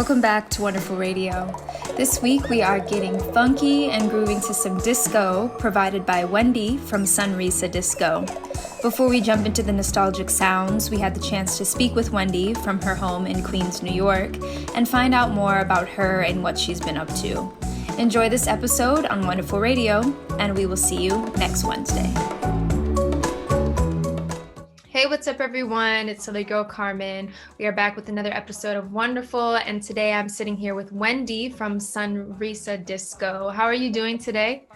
Welcome back to Wonderful Radio. This week we are getting funky and grooving to some disco provided by Wendy from Sunrisa Disco. Before we jump into the nostalgic sounds, we had the chance to speak with Wendy from her home in Queens, New York, and find out more about her and what she's been up to. Enjoy this episode on Wonderful Radio, and we will see you next Wednesday. Hey, what's up, everyone? It's Silly Girl Carmen. We are back with another episode of Wonderful, and today I'm sitting here with Wendy from Sunrisa Disco. How are you doing today?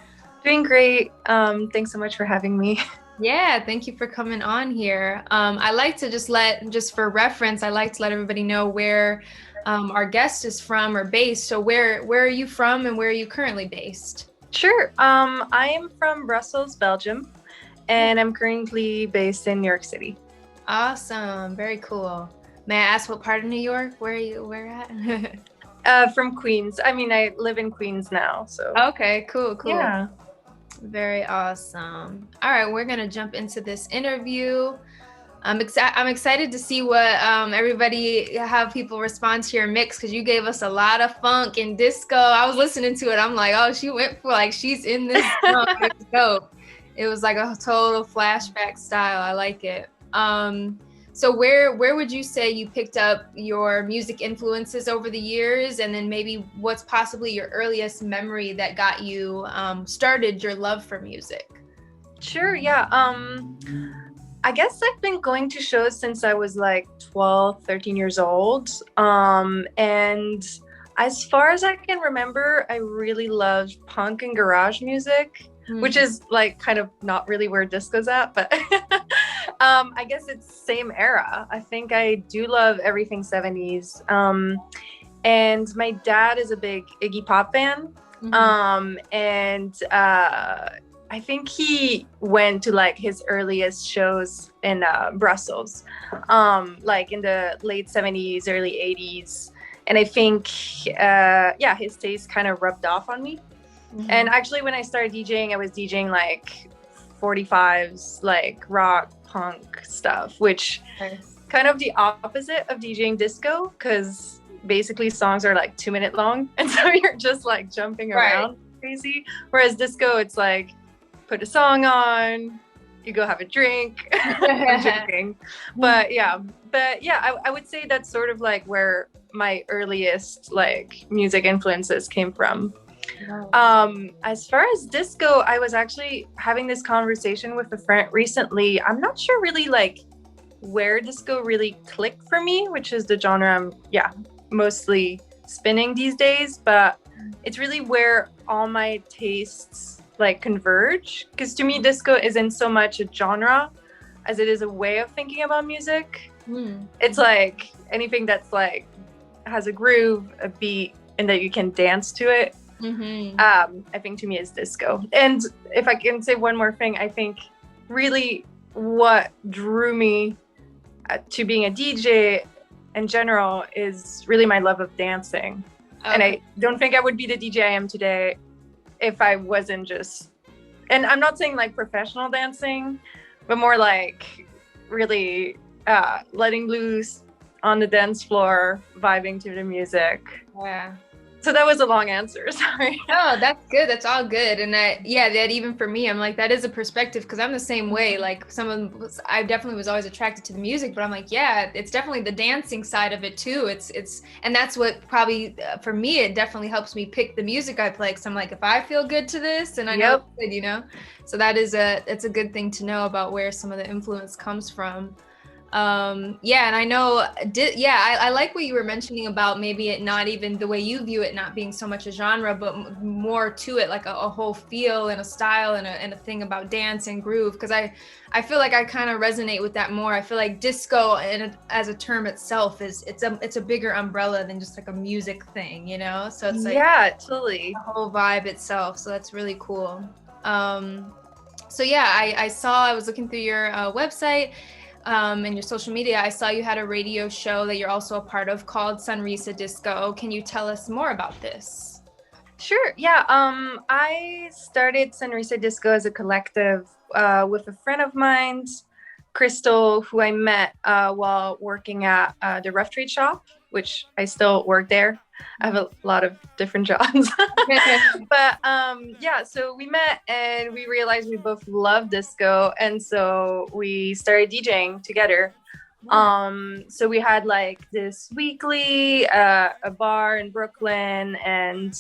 Doing great. Thanks so much for having me. Yeah, thank you for coming on here. I like to just for reference, I like to let everybody know where our guest is from or based. So where are you from and where are you currently based? Sure. I am from Brussels, Belgium, and I'm currently based in New York City. Awesome. Very cool. May I ask what part of New York? Where at? From Queens. I mean, I live in Queens now, so. Okay, cool. Yeah. Very awesome. All right, we're gonna jump into this interview. I'm excited to see what how people respond to your mix, because you gave us a lot of funk and disco. I was listening to it. I'm like, oh, she went for she's in this funk. It's dope. It was like a total flashback style. I like it. So where would you say you picked up your music influences over the years, and then maybe what's possibly your earliest memory that got you started your love for music? Sure, yeah. I guess I've been going to shows since I was 12, 13 years old. And as far as I can remember, I really loved punk and garage music. Which is kind of not really where disco's at, but I guess it's same era. I think I do love everything 70s. And my dad is a big Iggy Pop fan. And I think he went to his earliest shows in Brussels, in the late 70s, early 80s. And I think, his taste kind of rubbed off on me. And actually, when I started DJing, I was DJing 45s, rock, punk stuff, which kind of the opposite of DJing disco, because basically songs are 2-minute long. And so you're just jumping around crazy. Whereas disco, it's put a song on, you go have a drink. I'm joking. But I would say that's sort of where my earliest music influences came from. As far as disco, I was actually having this conversation with a friend recently. I'm not sure really where disco really clicked for me, which is the genre I'm mostly spinning these days, but it's really where all my tastes converge, because to me disco isn't so much a genre as it is a way of thinking about music. It's anything that's has a groove, a beat, and that you can dance to it. I think to me is disco. And if I can say one more thing, I think really what drew me to being a DJ in general is really my love of dancing. And I don't think I would be the DJ I am today if I wasn't just, and I'm not saying professional dancing, but more really letting loose on the dance floor, vibing to the music. Yeah. So that was a long answer, sorry. Oh, that's good. That's all good. And that even for me, I'm that is a perspective, because I'm the same way. I definitely was always attracted to the music, but I'm it's definitely the dancing side of it too. And that's what probably, for me, it definitely helps me pick the music I play. Cause I'm if I feel good to this, and I know it's good, so it's a good thing to know about where some of the influence comes from. And I know, I like what you were mentioning about maybe it not even the way you view it, not being so much a genre, but more to it, a whole feel and a style and a thing about dance and groove. Because I feel I kind of resonate with that more. I feel disco as a term itself it's a bigger umbrella than just a music thing, So it's totally the whole vibe itself. So that's really cool. I was looking through your website. And your social media, I saw you had a radio show that you're also a part of called Sunrisa Disco. Can you tell us more about this? Sure. Yeah. I started Sunrisa Disco as a collective with a friend of mine, Crystal, who I met while working at the Rough Trade shop, which I still work there. I have a lot of different jobs. But yeah, so we met and we realized we both love disco. And so we started DJing together. So we had like this weekly, a bar in Brooklyn, and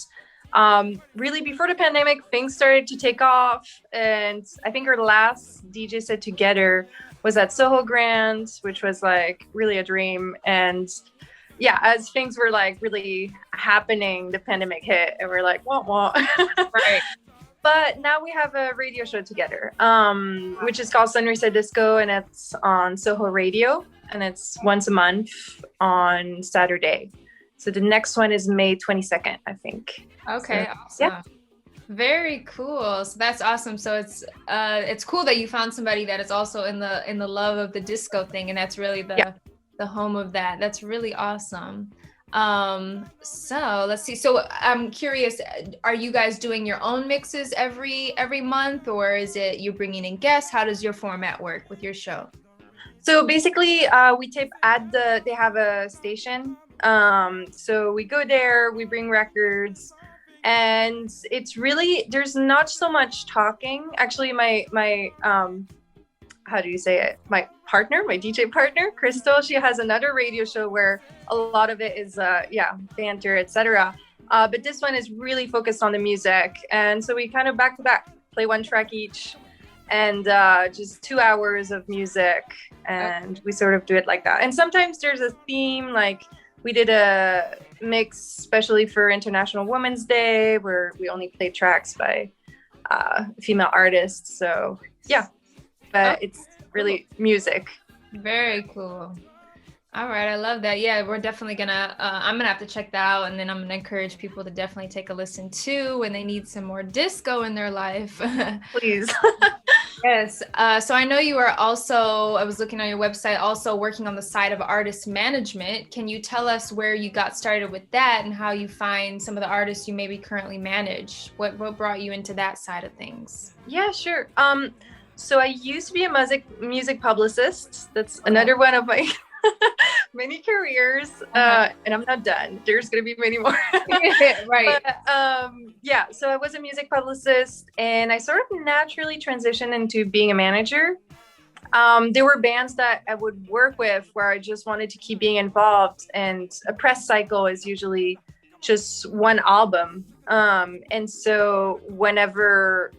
really before the pandemic, things started to take off. And I think our last DJ set together was at Soho Grand, which was like really a dream. And yeah, as things were like really happening, the pandemic hit and we're like, wah, wah. Right. But now we have a radio show together, which is called Sunrise Disco, and it's on Soho Radio, and it's once a month on Saturday. So the next one is May 22nd, I think. Okay, so, awesome. Yeah. Very cool. So that's awesome. So it's cool that you found somebody that is also in the love of the disco thing, and that's really the home of that. That's really awesome. So let's see. So I'm curious, are you guys doing your own mixes every month, or is it you bringing in guests? How does your format work with your show? So basically, we tape they have a station. So we go there, we bring records, and it's really, there's not so much talking. Actually, my how do you say it? My DJ partner, Crystal, she has another radio show where a lot of it is, banter, etc. But this one is really focused on the music. And so we kind of back to back play one track each, and just 2 hours of music. And we sort of do it like that. And sometimes there's a theme, like we did a mix especially for International Women's Day where we only played tracks by female artists. So yeah. But it's really music. Very cool. All right, I love that. Yeah, we're definitely gonna, I'm gonna have to check that out, and then I'm gonna encourage people to definitely take a listen too when they need some more disco in their life. Please. Yes. So I know you are also, I was looking on your website, also working on the side of artist management. Can you tell us where you got started with that and how you find some of the artists you maybe currently manage? What brought you into that side of things? Yeah, sure. So I used to be a music publicist. That's another one of my many careers, and I'm not done. There's gonna be many more. Right. But, yeah. So I was a music publicist, and I sort of naturally transitioned into being a manager. There were bands that I would work with where I just wanted to keep being involved, and a press cycle is usually just one album. And so whenever,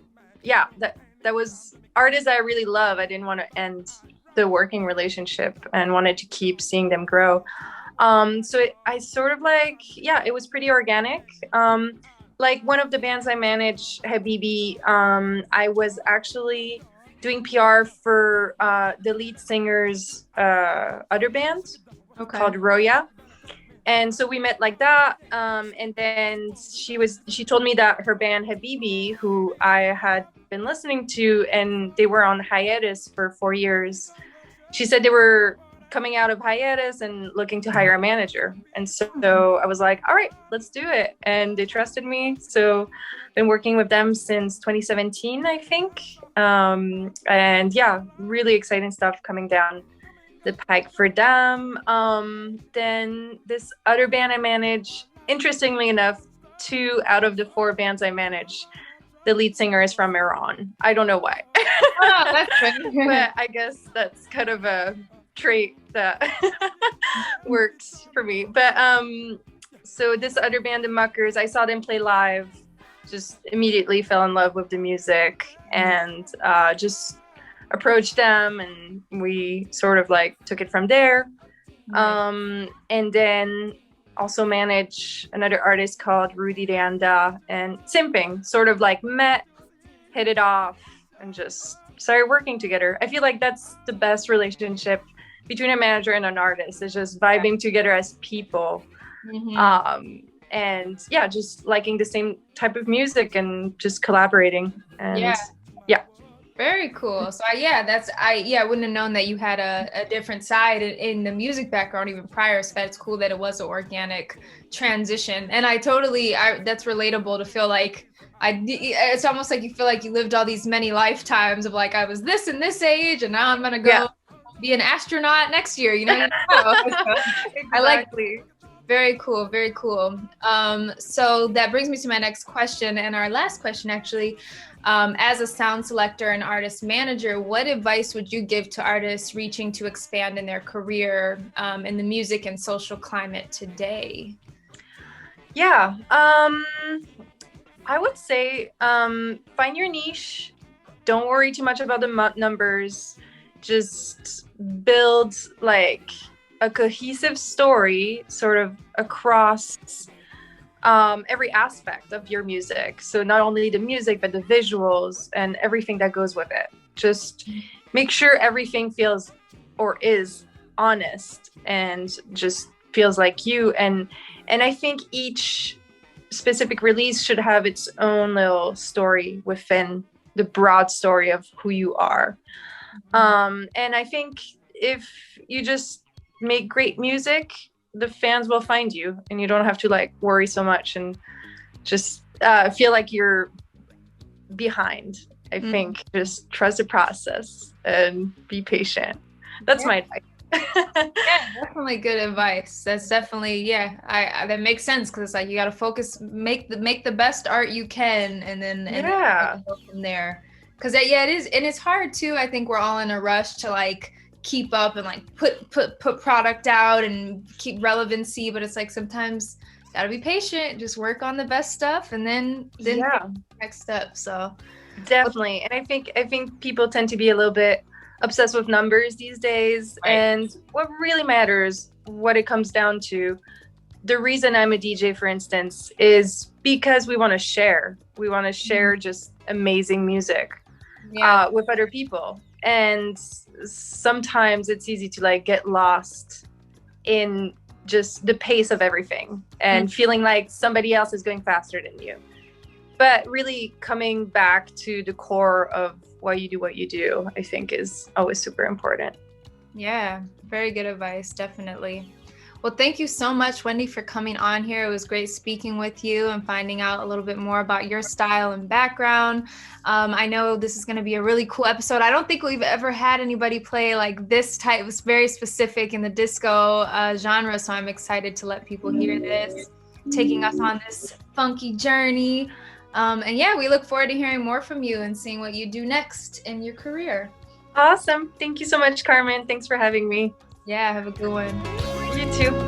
that was artists I really love. I didn't want to end the working relationship and wanted to keep seeing them grow. I sort of like, it was pretty organic. Like one of the bands I manage, Habibi, I was actually doing PR for the lead singer's other band called Roya. And so we met like that. And then she told me that her band Habibi, who I had been listening to, and they were on hiatus for 4 years. She said they were coming out of hiatus and looking to hire a manager. And so I was like, all right, let's do it. And they trusted me. So been working with them since 2017, I think. And yeah, really exciting stuff coming down the pike for them. Then this other band I manage, interestingly enough, 2 out of the 4 bands I manage, the lead singer is from Iran. I don't know why. Oh, that's good. But I guess that's kind of a trait that works for me. But so this other band, the Muckers, I saw them play live, just immediately fell in love with the music, and just approached them, and we sort of like took it from there. And then also manage another artist called Rudy Deanda, and Simping, sort of like met, hit it off, and just started working together. I feel like that's the best relationship between a manager and an artist, is just vibing together as people. And yeah, just liking the same type of music and just collaborating. And yeah. Very cool. So I wouldn't have known that you had a different side in the music background even prior. So that's cool that it was an organic transition. And that's relatable to feel like it's almost like you feel like you lived all these many lifetimes of like, I was this and this age, and now I'm going to go be an astronaut next year, you know? Exactly. Very cool. Very cool. So that brings me to my next question, and our last question, actually. As a sound selector and artist manager, what advice would you give to artists reaching to expand in their career in the music and social climate today? Yeah, I would say find your niche. Don't worry too much about the numbers. Just build like a cohesive story sort of across every aspect of your music. So not only the music, but the visuals and everything that goes with it. Just make sure everything feels or is honest and just feels like you. And I think each specific release should have its own little story within the broad story of who you are. And I think if you just make great music, the fans will find you, and you don't have to like worry so much and just feel like you're behind. I think just trust the process and be patient. That's my advice. Yeah, definitely good advice. That's definitely, I that makes sense, because it's like you got to focus, make the best art you can, and then go from there. Because it is, and it's hard too. I think we're all in a rush to like keep up and like put product out and keep relevancy, but it's like sometimes gotta be patient, just work on the best stuff, and then take the next step. So definitely. And I think people tend to be a little bit obsessed with numbers these days, and what really matters, what it comes down to, the reason I'm a DJ, for instance, is because we want to share just amazing music with other people. And sometimes it's easy to like get lost in just the pace of everything and feeling like somebody else is going faster than you. But really coming back to the core of why you do what you do, I think is always super important. Yeah, very good advice, definitely. Well, thank you so much, Wendy, for coming on here. It was great speaking with you and finding out a little bit more about your style and background. I know this is going to be a really cool episode. I don't think we've ever had anybody play like this type. It was very specific in the disco genre, so I'm excited to let people hear this, taking us on this funky journey. And yeah, we look forward to hearing more from you and seeing what you do next in your career. Awesome. Thank you so much, Carmen. Thanks for having me. Yeah, have a good one. You too.